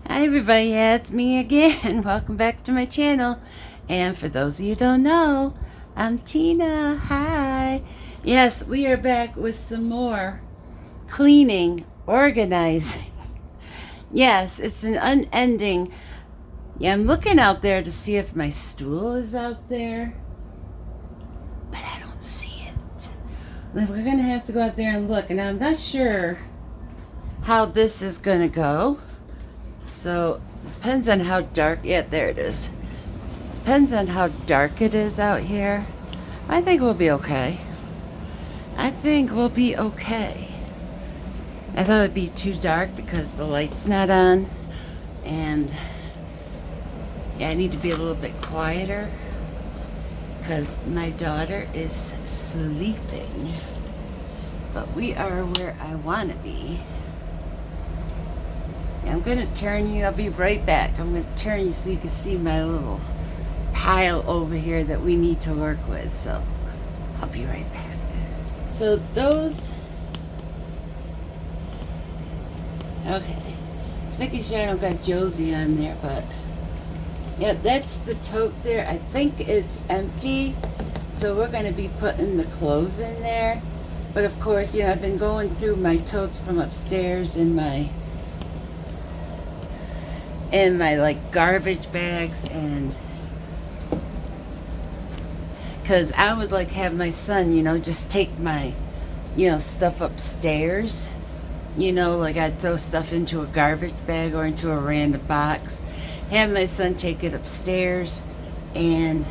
Hi everybody, yeah, it's me again. Welcome back to my channel. And for those of you who don't know, I'm Tina. Hi. Yes, we are back with some more cleaning, organizing. Yes, it's an unending. Yeah, I'm looking out there to see if my stool is out there, but I don't see it. We're going to have to go out there and look, and I'm not sure how this is going to go. So, it depends on how dark. Yeah, there it is. Depends on how dark it is out here. I think we'll be okay. I think we'll be okay. I thought it'd be too dark because the light's not on. And yeah, I need to be a little bit quieter because my daughter is sleeping. But we are where I want to be. I'm going to turn you. I'll be right back. I'm going to turn you so you can see my little pile over here that we need to work with. So I'll be right back. So those. Okay. Making sure I don't got Josie on there, but yeah, that's the tote there. I think it's empty. So we're going to be putting the clothes in there. But of course, I've been going through my totes from upstairs in my like garbage bags, and because I would like have my son just take my stuff upstairs, like I'd throw stuff into a garbage bag or into a random box, have my son take it upstairs. And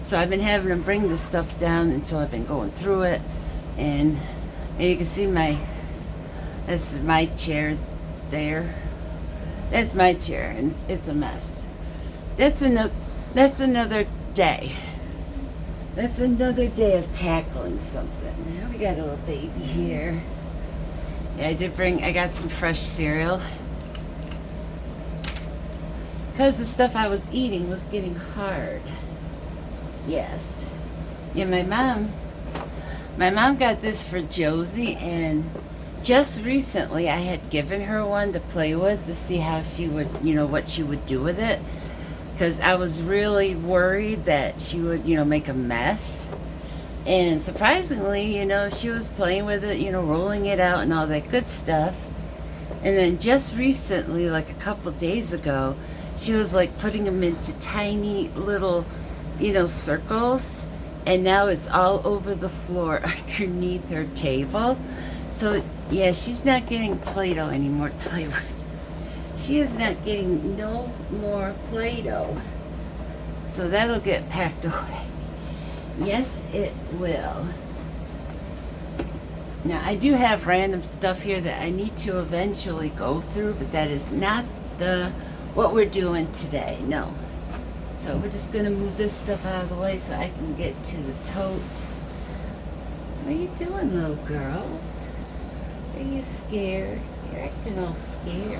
so I've been having him bring the stuff down, and so I've been going through it. And you can see this is my chair there. That's my chair, and it's a mess. That's another day. That's another day of tackling something. Now we got a little baby here. Yeah, I got some fresh cereal. Because the stuff I was eating was getting hard. Yes. Yeah, my mom got this for Josie, and just recently I had given her one to play with to see how she would, what she would do with it. Because I was really worried that she would, make a mess. And surprisingly, she was playing with it, rolling it out and all that good stuff. And then just recently, like a couple days ago, she was like putting them into tiny little, circles. And now it's all over the floor underneath her table. So, yeah, she's not getting Play-Doh anymore to play with. She is not getting no more Play-Doh. So that'll get packed away. Yes, it will. Now, I do have random stuff here that I need to eventually go through, but that is not what we're doing today. No. So we're just going to move this stuff out of the way so I can get to the tote. What are you doing, little girls? Are you scared? You're acting all scared.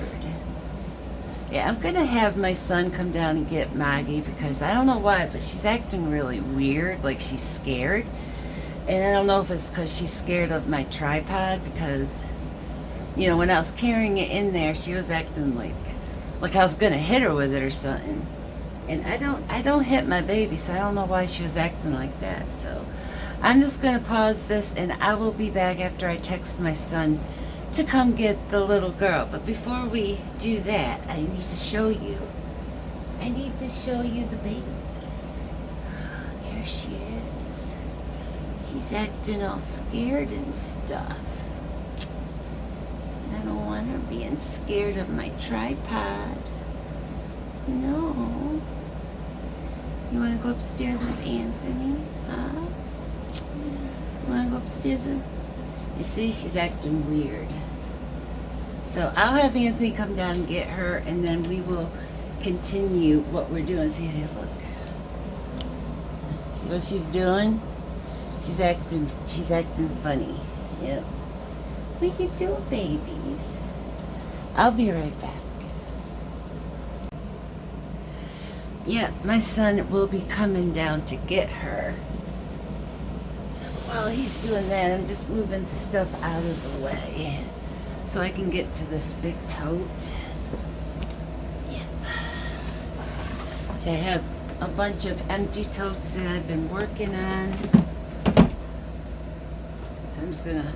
Yeah, I'm going to have my son come down and get Maggie because I don't know why, but she's acting really weird, like she's scared. And I don't know if it's because she's scared of my tripod because, when I was carrying it in there, she was acting like I was going to hit her with it or something. And I don't hit my baby, so I don't know why she was acting like that. So I'm just going to pause this, and I will be back after I text my son to come get the little girl. But before we do that, I need to show you. I need to show you the babies. Here she is. She's acting all scared and stuff. I don't want her being scared of my tripod. No. You want to go upstairs with Anthony? Huh? You want to go upstairs with... You see, she's acting weird. So I'll have Anthony come down and get her, and then we will continue what we're doing. See, look. See what she's doing? She's acting funny. Yep. What you do, babies? I'll be right back. Yeah, my son will be coming down to get her. While he's doing that, I'm just moving stuff out of the way so I can get to this big tote. So I have a bunch of empty totes that I've been working on. So I'm just gonna,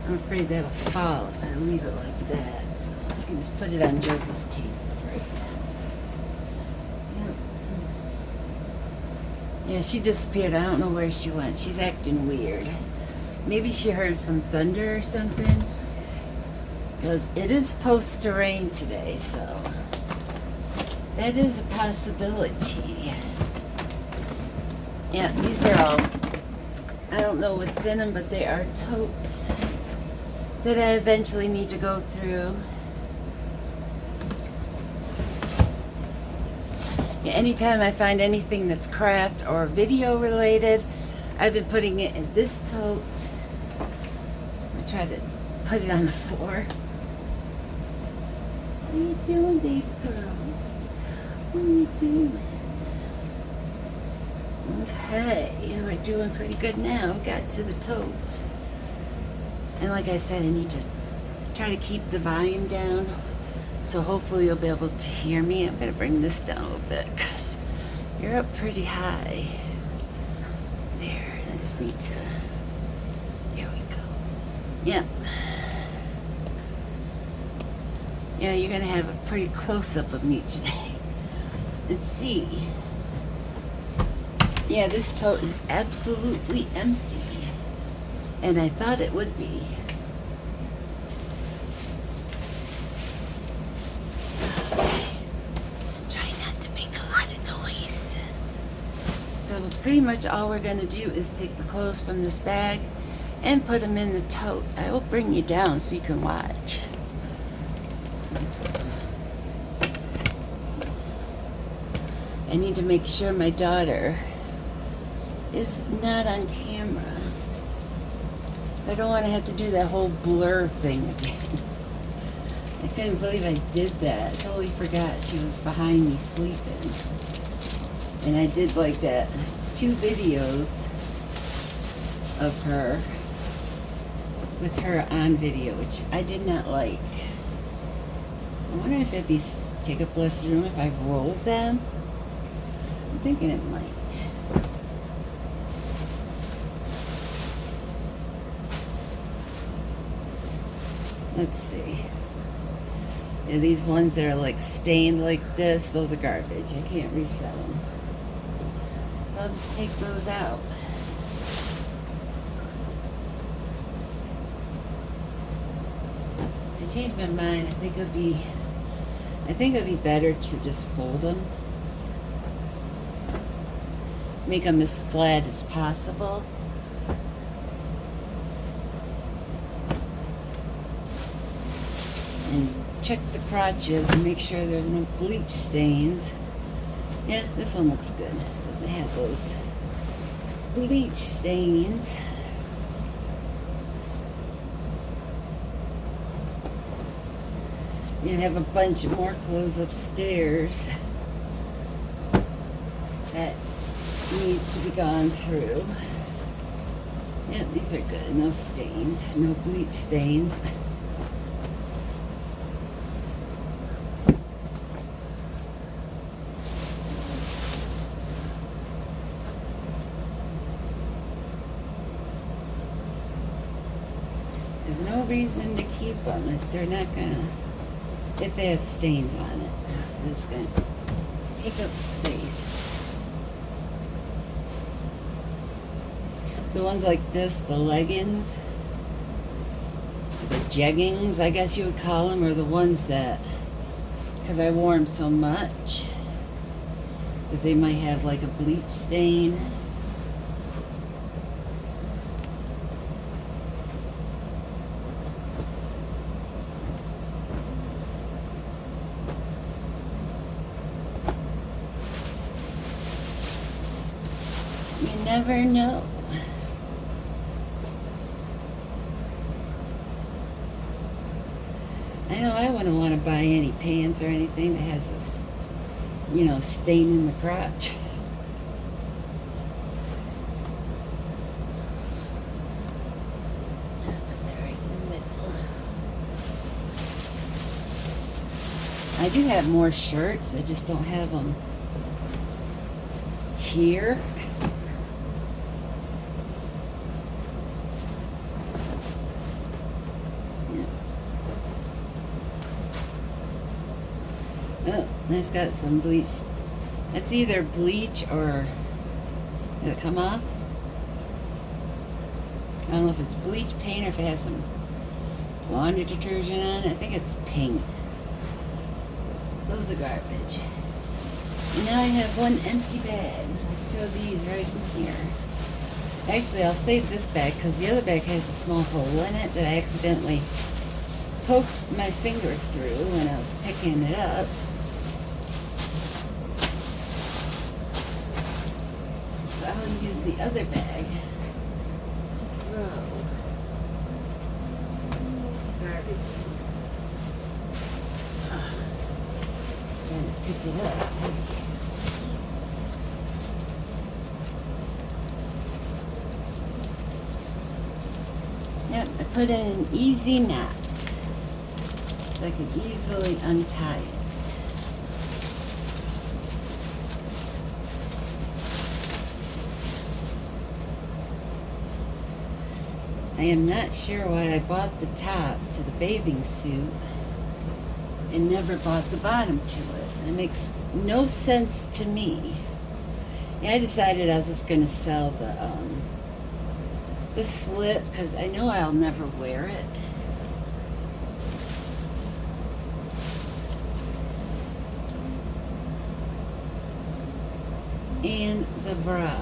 I'm afraid that'll fall if I leave it like that. So I can just put it on Josie's table right now. Yep. Yeah, she disappeared. I don't know where she went. She's acting weird. Maybe she heard some thunder or something. Because it is supposed to rain today, so that is a possibility. Yeah, these are all, I don't know what's in them, but they are totes that I eventually need to go through. Yeah, anytime I find anything that's craft or video related, I've been putting it in this tote. I try to put it on the floor. What are you doing, baby girls? What are you doing? Okay, we're doing pretty good now. We got to the tote. And like I said, I need to try to keep the volume down. So hopefully you'll be able to hear me. I'm going to bring this down a little bit because you're up pretty high. There, I just need to, there we go. Yep. Yeah, you're going to have a pretty close-up of me today. Let's see. Yeah, this tote is absolutely empty. And I thought it would be. Try not to make a lot of noise. So pretty much all we're going to do is take the clothes from this bag and put them in the tote. I will bring you down so you can watch. I need to make sure my daughter is not on camera. I don't want to have to do that whole blur thing again. I couldn't believe I did that. I totally forgot she was behind me sleeping. And I did like that 2 videos of her with her on video, which I did not like. I wonder if it'd be take up less room if I rolled them. I'm thinking it might. Let's see. Yeah, these ones that are like stained like this, those are garbage. I can't resell them. So I'll just take those out. I changed my mind. I think it'd be better to just fold them. Make them as flat as possible. And check the crotches and make sure there's no bleach stains. Yeah, this one looks good. Doesn't have those bleach stains. You have a bunch of more clothes upstairs that needs to be gone through. Yeah, these are good. No stains, no bleach stains. There's no reason to keep them if they're not gonna, if they have stains on it. It's gonna take up space. The ones like this, the leggings, the jeggings, I guess you would call them, are the ones that, because I wore them so much, that they might have like a bleach stain. You never know. I know I wouldn't want to buy any pants or anything that has a, you know, stain in the crotch. Put that right in the middle. I do have more shirts. I just don't have them here. Oh, that's got some bleach. That's either bleach or... Did it come off? I don't know if it's bleach paint or if it has some laundry detergent on it. I think it's paint. So those are garbage. And now I have one empty bag. So I can throw these right in here. Actually, I'll save this bag because the other bag has a small hole in it that I accidentally poked my finger through when I was picking it up. So I'll use the other bag to throw garbage in. Trying to pick it up. It's heavy. Yep, I put in an easy knot so I can easily untie it. I am not sure why I bought the top to the bathing suit and never bought the bottom to it. It makes no sense to me. Yeah, I decided I was just going to sell the slip because I know I'll never wear it. And the bra.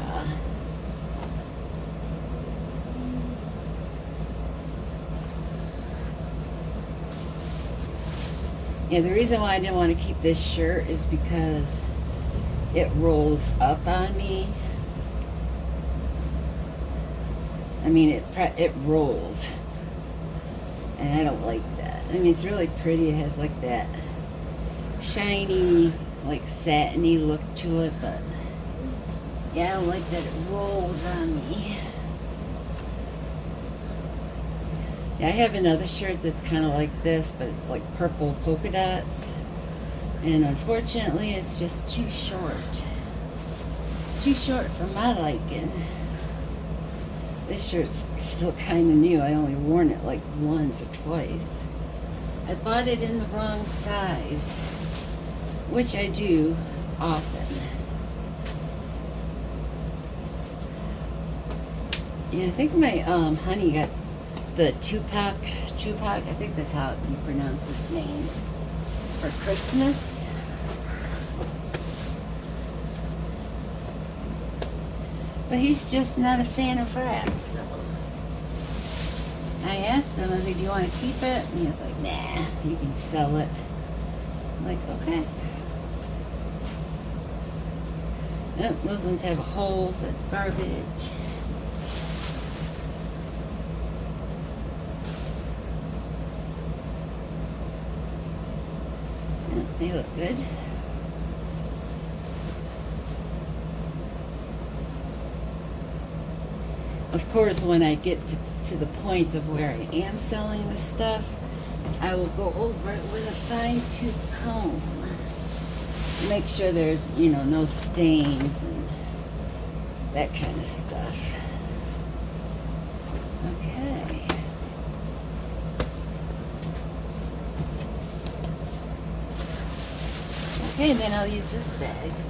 Yeah, the reason why I didn't want to keep this shirt is because it rolls up on me. I mean, it rolls, and I don't like that. I mean, it's really pretty. It has like that shiny, like satiny look to it, but yeah, I don't like that it rolls on me. Yeah, I have another shirt that's kind of like this, but it's like purple polka dots, and unfortunately, it's just too short. It's too short for my liking. This shirt's still kind of new. I only worn it like once or twice. I bought it in the wrong size, which I do often. Yeah, I think my honey got the Tupac, I think that's how you pronounce his name, for Christmas. But he's just not a fan of rap, so I asked him, I was like, do you want to keep it? And he was like, nah, you can sell it. I'm like, okay. Oh, those ones have a hole, so it's garbage. Oh, they look good. Of course, when I get to the point of where I am selling this stuff, I will go over it with a fine-tooth comb. Make sure there's, no stains and that kind of stuff. Okay. Okay, then I'll use this bag to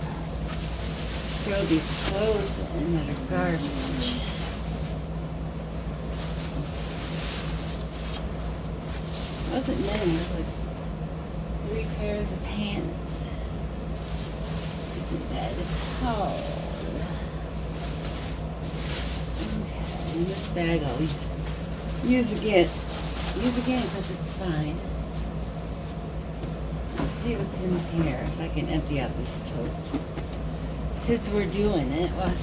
throw these clothes in that are garbage. It wasn't many, it was like 3 pairs of pants. It isn't bad, it's cold. Okay, and this bag I'll use again because it's fine. Let's see what's in here, if I can empty out this tote. Since we're doing it, well,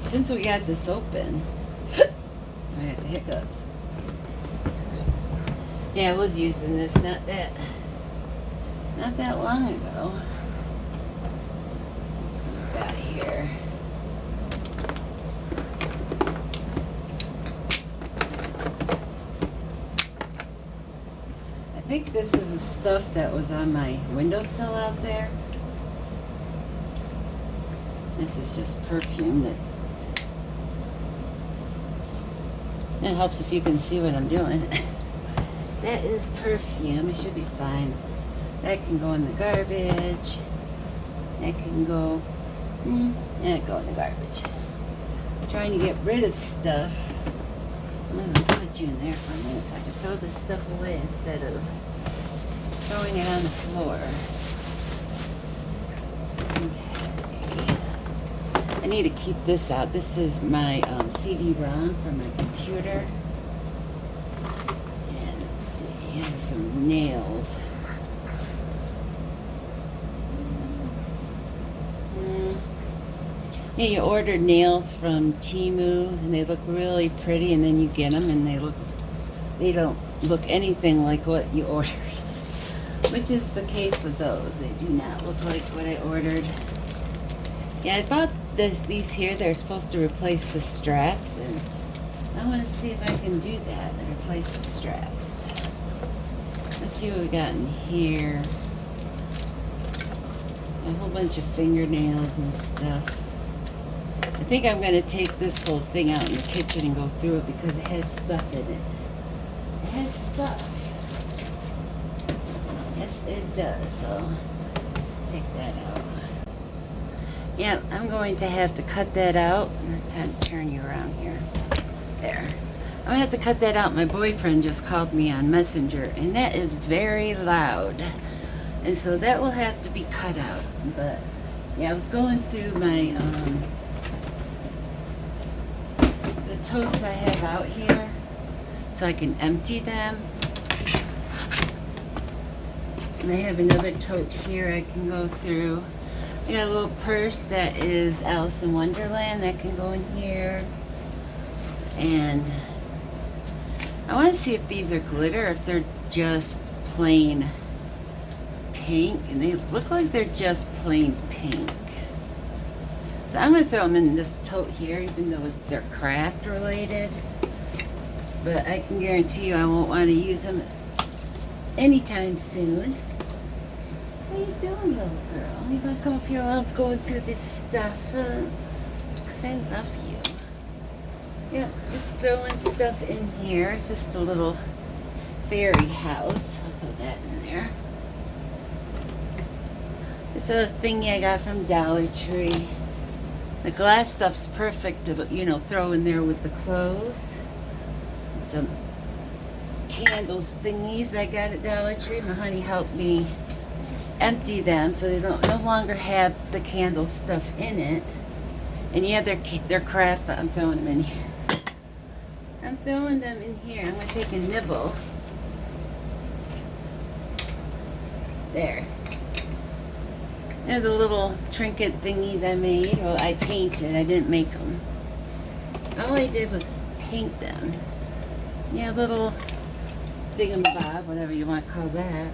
since we got this open, I had the hiccups. Yeah, I was using this not that long ago. Let's see what we got here. I think this is the stuff that was on my windowsill out there. This is just perfume that it helps if you can see what I'm doing. That is perfume. It should be fine. That can go in the garbage. That can go, that go in the garbage. I'm trying to get rid of stuff. I'm going to put you in there for a minute so I can throw this stuff away instead of throwing it on the floor. Okay. I need to keep this out. This is my CD-ROM for my computer. And let's see, it has some nails. Yeah, you order nails from Temu and they look really pretty, and then you get them and they don't look anything like what you ordered, which is the case with those. They do not look like what I ordered. Yeah, I bought these here. They're supposed to replace the straps, and I want to see if I can do that and replace the straps. Let's see what we got in here. A whole bunch of fingernails and stuff. I think I'm going to take this whole thing out in the kitchen and go through it because it has stuff in it. It has stuff. Yes, it does. So, take that out. Yeah, I'm going to have to cut that out. Let's have to turn you around here. There. I'm going to have to cut that out. My boyfriend just called me on Messenger, and that is very loud. And so that will have to be cut out. But, yeah, I was going through my, the totes I have out here so I can empty them. And I have another tote here I can go through. I got a little purse that is Alice in Wonderland that can go in here. And I want to see if these are glitter or if they're just plain pink. And they look like they're just plain pink. So I'm going to throw them in this tote here, even though they're craft related. But I can guarantee you I won't want to use them anytime soon. What are you doing, little girl? You want to come up here while I'm going through this stuff? Because I love you. Yeah, just throwing stuff in here. It's just a little fairy house. I'll throw that in there. This is a thingy I got from Dollar Tree. The glass stuff's perfect to, you know, throw in there with the clothes. And some candles thingies I got at Dollar Tree. My honey helped me empty them so they don't no longer have the candle stuff in it. And yeah, they're craft, but I'm throwing them in here. I'm throwing them in here. I'm going to take a nibble. There. They're the little trinket thingies I made. Well, I painted. I didn't make them. All I did was paint them. Yeah, little thingamabob, whatever you want to call that.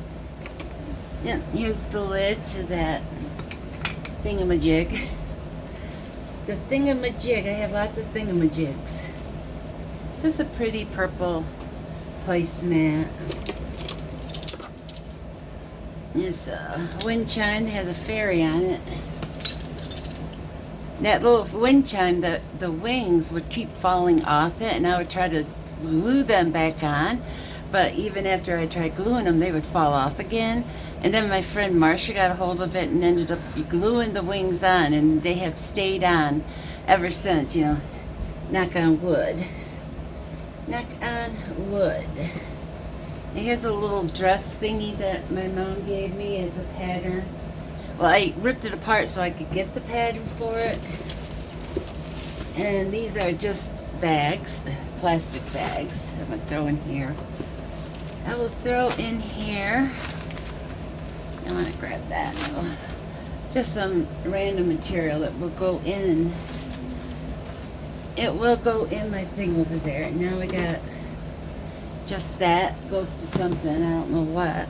Yeah, here's the lid to that thingamajig. The thingamajig. I have lots of thingamajigs. This is a pretty purple placemat. This wind chime has a fairy on it. That little wind chime, the wings would keep falling off it, and I would try to glue them back on. But even after I tried gluing them, they would fall off again. And then my friend Marcia got a hold of it and ended up gluing the wings on, and they have stayed on ever since, you know. Knock on wood. Knock on wood. And here's a little dress thingy that my mom gave me. It's a pattern. Well, I ripped it apart so I could get the pattern for it. And these are just bags, plastic bags. I'm going to throw in here. I will throw in here. I want to grab that. Just some random material that will go in. It will go in my thing over there. And now we got just that. Goes to something. I don't know what.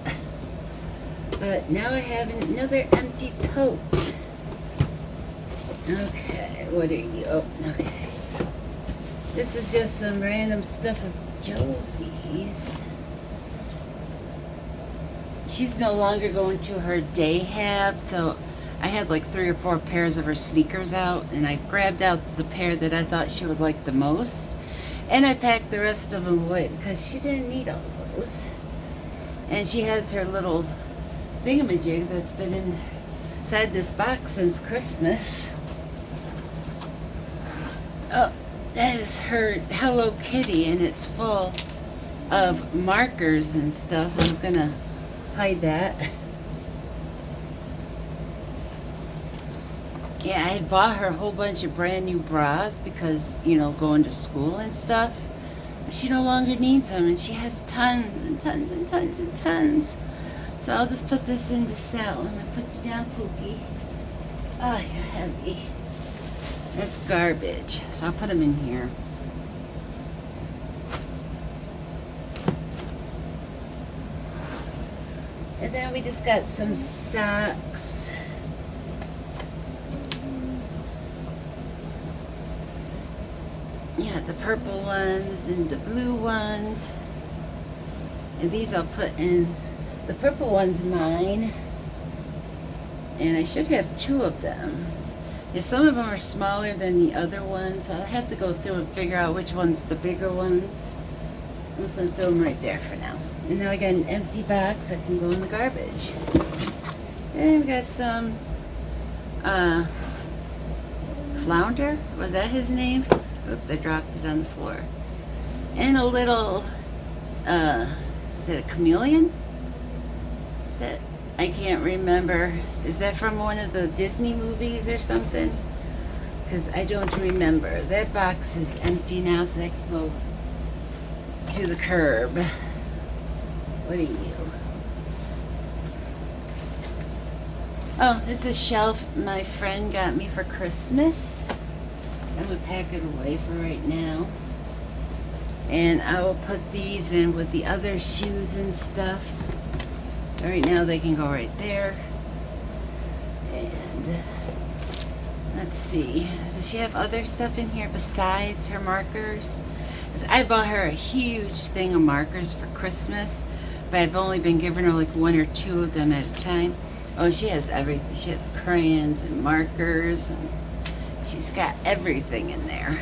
But now I have another empty tote. Okay, what are you? Oh, okay. This is just some random stuff of Josie's. She's no longer going to her day hab, so I had like 3 or 4 pairs of her sneakers out, and I grabbed out the pair that I thought she would like the most, and I packed the rest of them away because she didn't need all those. And she has her little thingamajig that's been inside this box since Christmas. Oh, that is her Hello Kitty, and it's full of markers and stuff. I'm gonna hide that. Yeah, I had bought her a whole bunch of brand new bras because, you know, going to school and stuff. But she no longer needs them, and she has tons and tons and tons and tons. So I'll just put this into sale. I'm gonna put you down, Pookie. Oh, you're heavy. That's garbage. So I'll put them in here. And then we just got some socks. Yeah, the purple ones and the blue ones. And these I'll put in. The purple one's mine. And I should have 2 of them. Yeah, some of them are smaller than the other ones. I'll have to go through and figure out which one's the bigger ones. I'm just going to throw them right there for now. And now I got an empty box that can go in the garbage. And we got some Flounder. Was that his name? Oops, I dropped it on the floor. And a little, is it a chameleon? Is that, I can't remember. Is that from one of the Disney movies or something? Because I don't remember. That box is empty now, so I can go to the curb. What are you? Oh, it's a shelf my friend got me for Christmas. I'm going to pack it away for right now. And I will put these in with the other shoes and stuff. Right now they can go right there. And let's see. Does she have other stuff in here besides her markers? I bought her a huge thing of markers for Christmas, but I've only been giving her like 1 or 2 of them at a time. Oh, she has everything. She has crayons and markers, and she's got everything in there.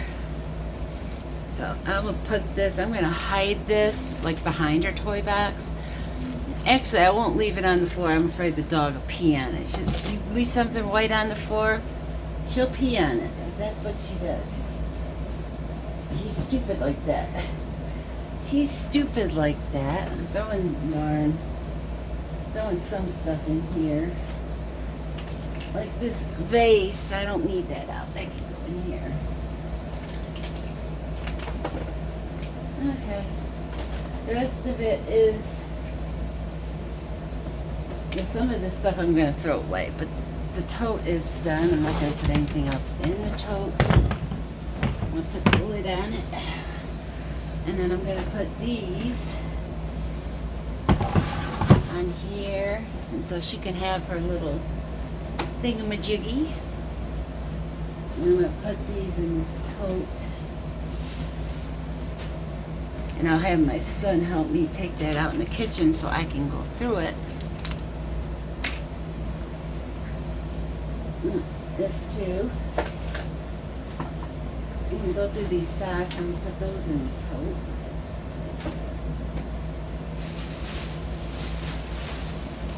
So I'm going to put this, I'm going to hide this like behind her toy box. Actually, I won't leave it on the floor. I'm afraid the dog will pee on it. If you leave something white on the floor, she'll pee on it, because that's what she does. She's stupid like that. She's stupid like that. I'm throwing some stuff in here. Like this vase, I don't need that out. That can go in here. Okay. The rest of it is, some of this stuff I'm going to throw away, but the tote is done. I'm not going to put anything else in the tote. I'm going to put the lid on it. And then I'm going to put these on here. And so she can have her little thingamajiggy. And I'm going to put these in this tote. And I'll have my son help me take that out in the kitchen so I can go through it. This too. I'm going to go through these socks. I'm going to put those in the tote.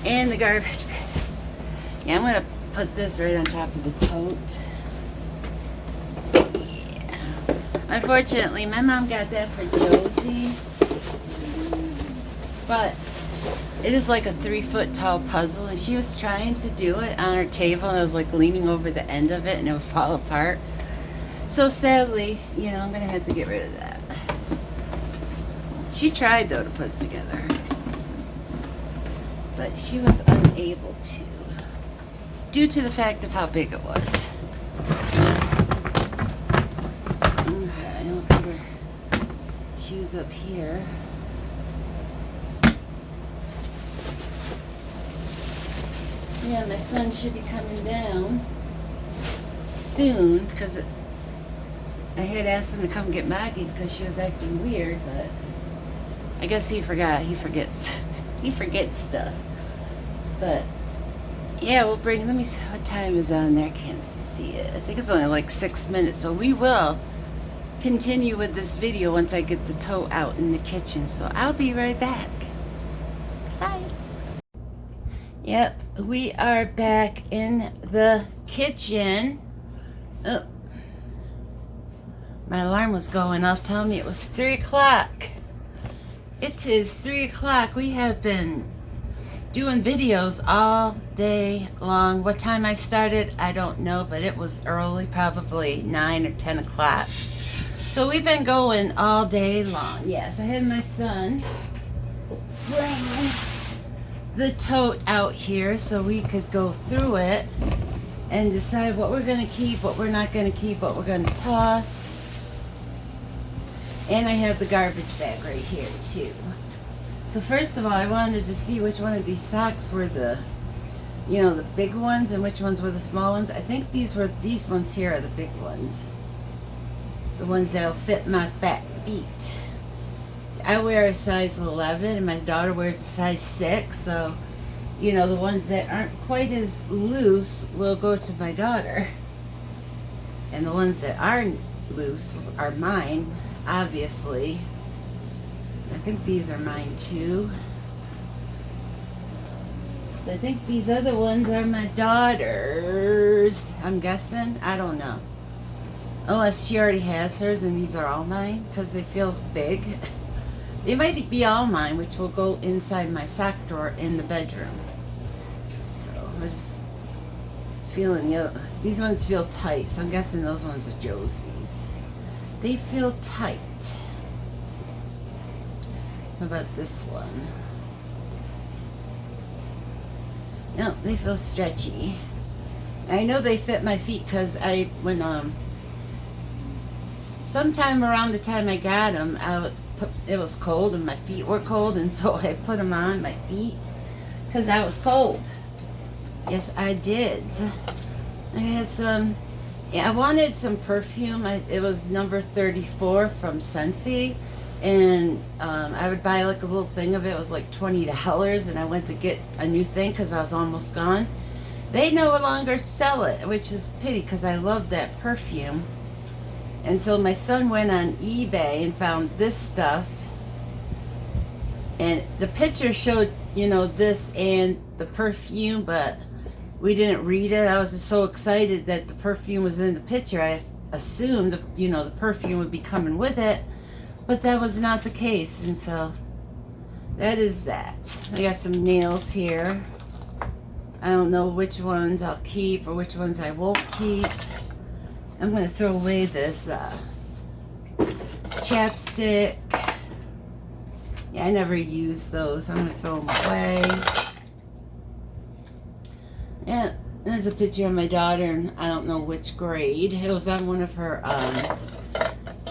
And the garbage bin. Yeah, I'm going to put this right on top of the tote. Yeah. Unfortunately, my mom got that for Josie. But it is like a 3-foot tall puzzle, and she was trying to do it on her table, and I was like leaning over the end of it, and it would fall apart. So sadly, you know, I'm going to have to get rid of that. She tried, though, to put it together. But she was unable to, due to the fact of how big it was. Okay, I'll put her shoes up here. Yeah, my son should be coming down soon, because I had asked him to come get Maggie because she was acting weird, but I guess he forgot. He forgets. He forgets stuff. But Yeah, we'll bring, let me see what time is on there. I can't see it. I think it's only like 6 minutes. So we will continue with this video once I get the tote out in the kitchen. So I'll be right back. Bye. Yep, we are back in the kitchen. Oh, my alarm was going off telling me it was 3 o'clock. It is 3 o'clock. We have been doing videos all day long. What time I started, I don't know, but it was early, probably 9 or 10 o'clock. So we've been going all day long. Yes, I had my son bring the tote out here so we could go through it and decide what we're going to keep, what we're not going to keep, what we're going to toss. And I have the garbage bag right here too. So first of all, I wanted to see which one of these socks were the, you know, the big ones and which ones were the small ones. I think these ones here are the big ones. The ones that'll fit my fat feet. I wear a size 11 and my daughter wears a size 6. So, you know, the ones that aren't quite as loose will go to my daughter. And the ones that are loose are mine, obviously. I think these are mine too. So I think these other ones are my daughter's. I'm guessing. I don't know. Unless she already has hers and these are all mine because they feel big. They might be all mine, which will go inside my sock drawer in the bedroom. So I'm just feeling, these ones feel tight. So I'm guessing those ones are Josie's. They feel tight. How about this one? No, they feel stretchy. I know they fit my feet because sometime around the time I got them, it was cold and my feet were cold, and so I put them on my feet because I was cold. Yes, I did. I had some. Yeah, I wanted some perfume. It was number 34 from Scentsy. And I would buy like a little thing of it. It was like $20, and I went to get a new thing because I was almost gone. They no longer sell it, which is a pity because I love that perfume. And so my son went on eBay and found this stuff. And the picture showed, you know, this and the perfume, but we didn't read it. I was just so excited that the perfume was in the picture. I assumed, you know, the perfume would be coming with it. But that was not the case, and so that is that. I got some nails here. I don't know which ones I'll keep or which ones I won't keep. I'm going to throw away this chapstick. Yeah, I never use those. I'm going to throw them away. Yeah, there's a picture of my daughter, and I don't know which grade. It was on one of her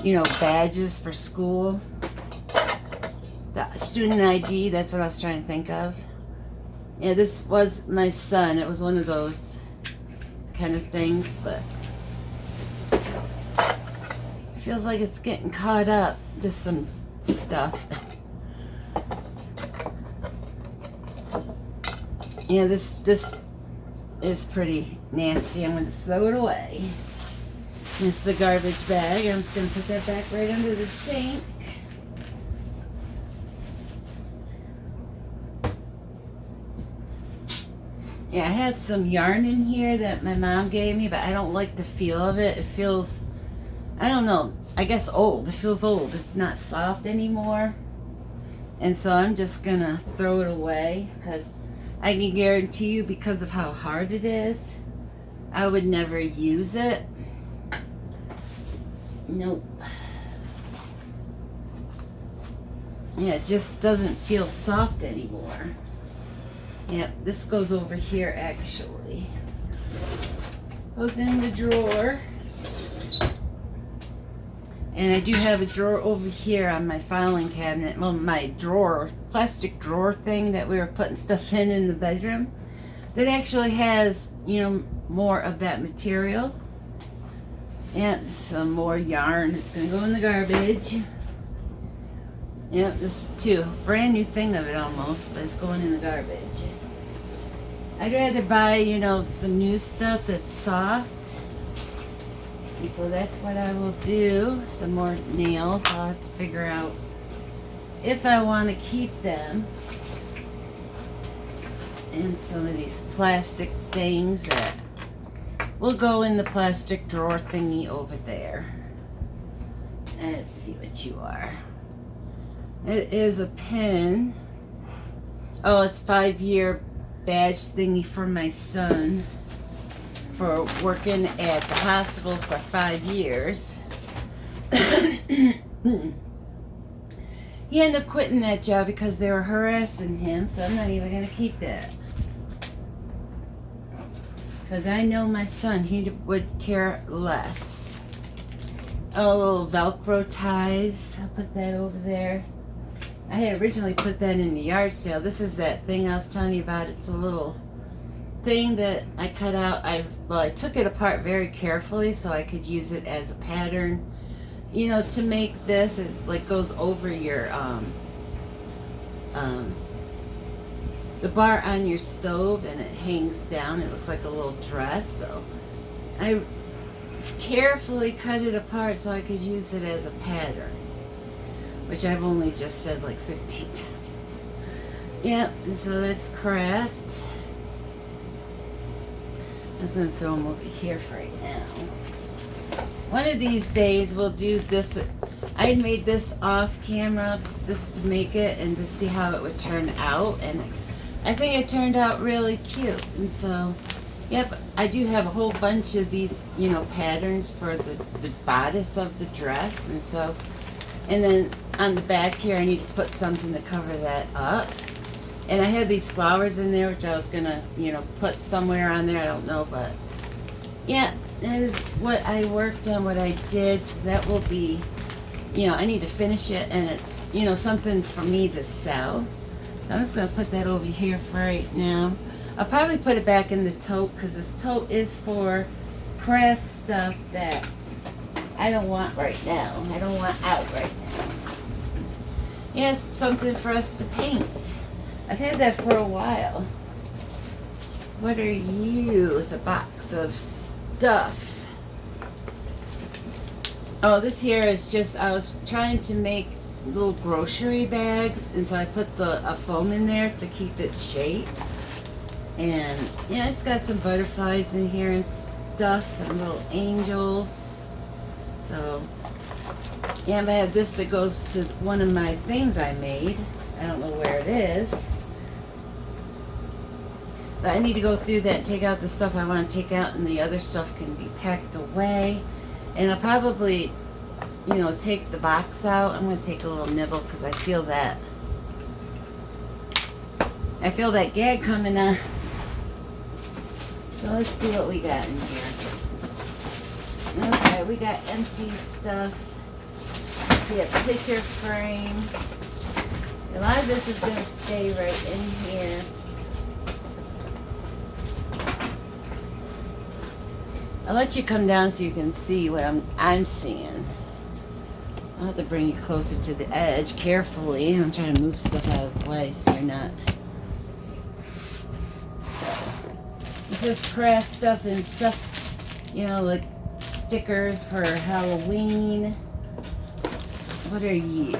you know, badges for school. The student ID, that's what I was trying to think of. Yeah, this was my son. It was one of those kind of things, but it feels like it's getting caught up. Just some stuff. Yeah, this is pretty nasty. I'm going to throw it away. This is the garbage bag. I'm just going to put that back right under the sink. Yeah, I have some yarn in here that my mom gave me, but I don't like the feel of it. It feels, I don't know, I guess old. It feels old. It's not soft anymore. And so I'm just going to throw it away because I can guarantee you, because of how hard it is, I would never use it. Nope. Yeah, it just doesn't feel soft anymore. Yep, this goes over here actually. Goes in the drawer. And I do have a drawer over here on my filing cabinet. Well, my drawer, plastic drawer thing that we were putting stuff in the bedroom. That actually has, you know, more of that material. And some more yarn. It's going to go in the garbage. Yep, this is too. Brand new thing of it almost, but it's going in the garbage. I'd rather buy, you know, some new stuff that's soft. And so that's what I will do. Some more nails. I'll have to figure out if I want to keep them. And some of these plastic things that will go in the plastic drawer thingy over there. Let's see what you are. It is a pin. Oh, it's 5-year badge thingy for my son for working at the hospital for 5 years. He ended up quitting that job because they were harassing him, so I'm not even going to keep that. Because I know my son, he would care less. Oh, little Velcro ties. I'll put that over there. I had originally put that in the yard sale. This is that thing I was telling you about. It's a little thing that I cut out. I took it apart very carefully so I could use it as a pattern. You know, to make this, it like goes over your the bar on your stove, and it hangs down. It looks like a little dress. So I carefully cut it apart so I could use it as a pattern, which I've only just said like 15 times. Yep, and so that's craft. I'm just going to throw them over here for right now. One of these days we'll do this. I had made this off camera just to make it and to see how it would turn out, and I think it turned out really cute. And so, yep, I do have a whole bunch of these, you know, patterns for the bodice of the dress. And so, and then on the back here I need to put something to cover that up. And I had these flowers in there which I was gonna, you know, put somewhere on there, I don't know, but yeah, that is what I worked on, what I did. So that will be, you know, I need to finish it, and it's, you know, something for me to sell. I'm just gonna put that over here for right now. I'll probably put it back in the tote, because this tote is for craft stuff that I don't want right now. I don't want out right now. Yes, something for us to paint. I've had that for a while. What are you? It's a box of stuff. Oh, this here is just, I was trying to make little grocery bags, and so I put a foam in there to keep its shape. And yeah, it's got some butterflies in here and stuff, some little angels. So yeah, I have this that goes to one of my things I made. I don't know where it is, but I need to go through that and take out the stuff I want to take out, and the other stuff can be packed away. And I'll probably, you know, take the box out. I'm going to take a little nibble because I feel that gag coming on. So let's see what we got in here. Okay, we got empty stuff. See a picture frame. A lot of this is going to stay right in here. I'll let you come down so you can see what I'm seeing. I'll have to bring you closer to the edge carefully. I'm trying to move stuff out of the way so you're not. So this is craft stuff and stuff, you know, like stickers for Halloween. What are you?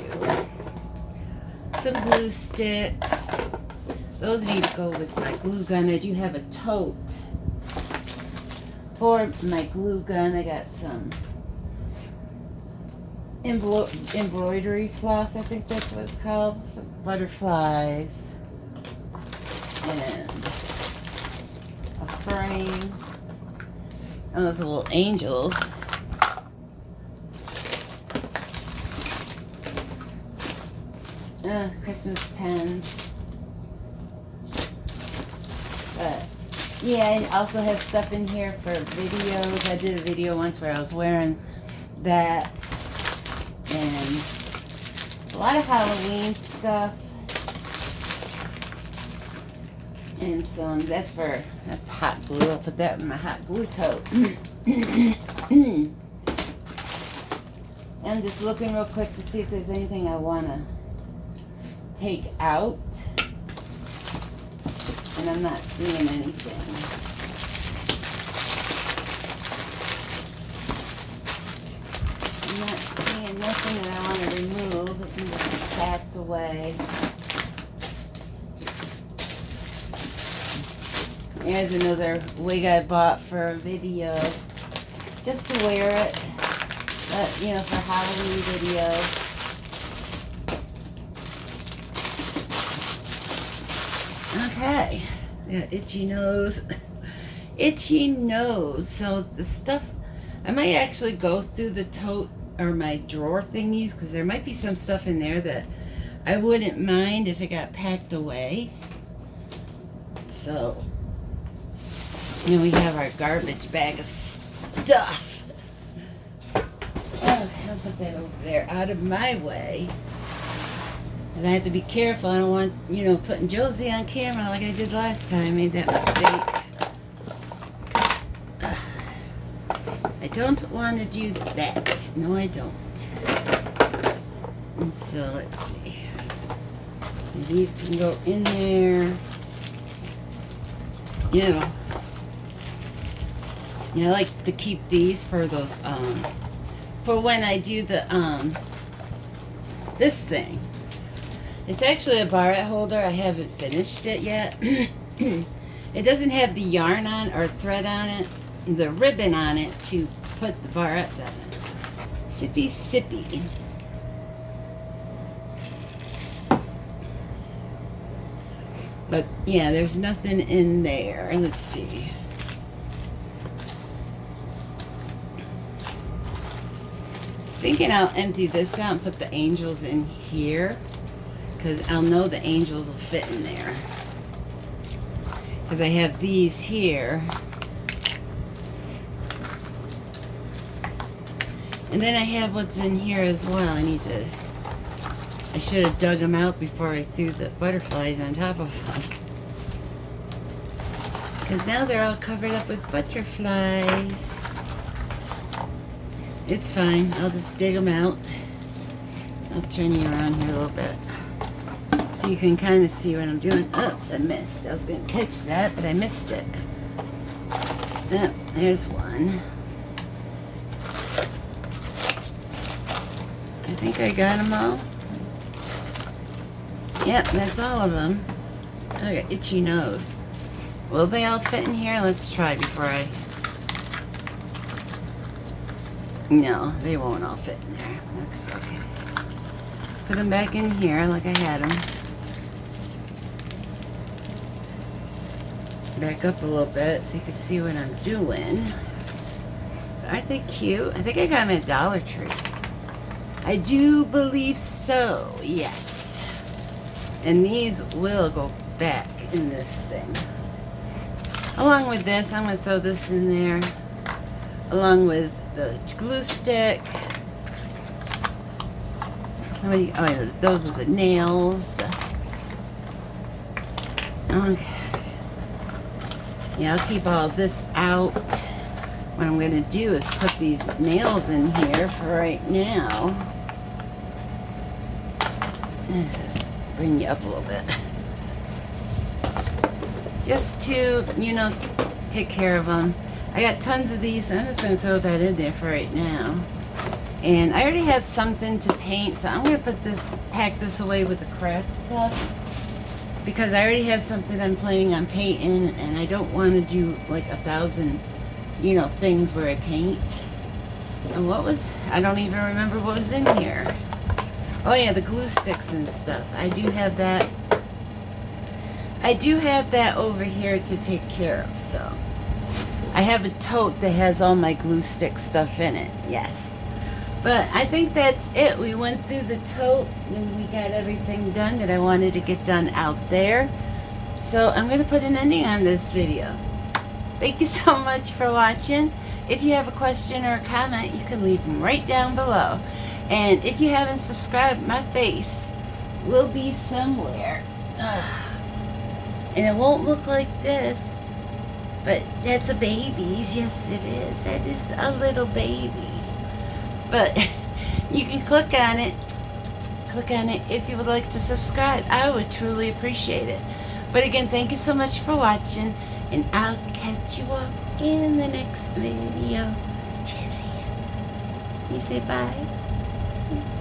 Some glue sticks. Those need to go with my glue gun. I do have a tote for my glue gun. I got some embroidery floss, I think that's what it's called. Some butterflies. And a frame. And those little angels. Christmas pens. But yeah, I also have stuff in here for videos. I did a video once where I was wearing that. And a lot of Halloween stuff. And so that's for hot glue. I'll put that in my hot glue tote. I'm just looking real quick to see if there's anything I want to take out. and I'm not seeing anything. I'm not seeing nothing that I want to remove. It can just be packed away. Here's another wig I bought for a video, just to wear it, you know, for Halloween video. Okay, yeah, itchy nose, itchy nose. So the stuff, I might actually go through the tote or my drawer thingies, because there might be some stuff in there that I wouldn't mind if it got packed away. So, and we have our garbage bag of stuff. Oh, I'll put that over there out of my way. Because I have to be careful. I don't want, you know, putting Josie on camera like I did last time. I made that mistake. I don't want to do that. No, I don't. And so, let's see. And these can go in there. You know. I like to keep these for those, for when I do the, this thing. It's actually a barrette holder. I haven't finished it yet. It doesn't have the yarn on or thread on it, the ribbon on it to put the barrettes on it. Sippy, sippy. But yeah, there's nothing in there. Let's see. Thinking I'll empty this out and put the angels in here, because I'll know the angels will fit in there. Because I have these here. And then I have what's in here as well. I should have dug them out before I threw the butterflies on top of them. Because now they're all covered up with butterflies. It's fine. I'll just dig them out. I'll turn you around here a little bit so you can kind of see what I'm doing. Oops, I missed. I was going to catch that, but I missed it. Oh, there's one. I think I got them all. Yep, that's all of them. I got itchy nose. Will they all fit in here? Let's try before I... No, they won't all fit in there. That's okay. Put them back in here like I had them. Back up a little bit so you can see what I'm doing. Aren't they cute? I think I got them at Dollar Tree. I do believe so, yes. And these will go back in this thing. Along with this, I'm going to throw this in there. Along with the glue stick. Oh, yeah, those are the nails. Okay. Yeah, I'll keep all this out. What I'm going to do is put these nails in here for right now. Let's just bring you up a little bit. Just to, you know, take care of them. I got tons of these. I'm just going to throw that in there for right now. And I already have something to paint, so I'm going to pack this away with the craft stuff. Because I already have something I'm planning on painting, and I don't want to do like 1,000, you know, things where I paint. And I don't even remember what was in here. Oh yeah, the glue sticks and stuff. I do have that. I do have that over here to take care of, so. I have a tote that has all my glue stick stuff in it, yes. But I think that's it. We went through the tote and we got everything done that I wanted to get done out there. So I'm going to put an ending on this video. Thank you so much for watching. If you have a question or a comment, you can leave them right down below. And if you haven't subscribed, my face will be somewhere. And it won't look like this. But that's a baby's. Yes, it is. That is a little baby. But you can click on it. Click on it if you would like to subscribe. I would truly appreciate it. But again, thank you so much for watching, and I'll catch you all in the next video. Cheers. You say bye.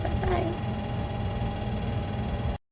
Bye-bye.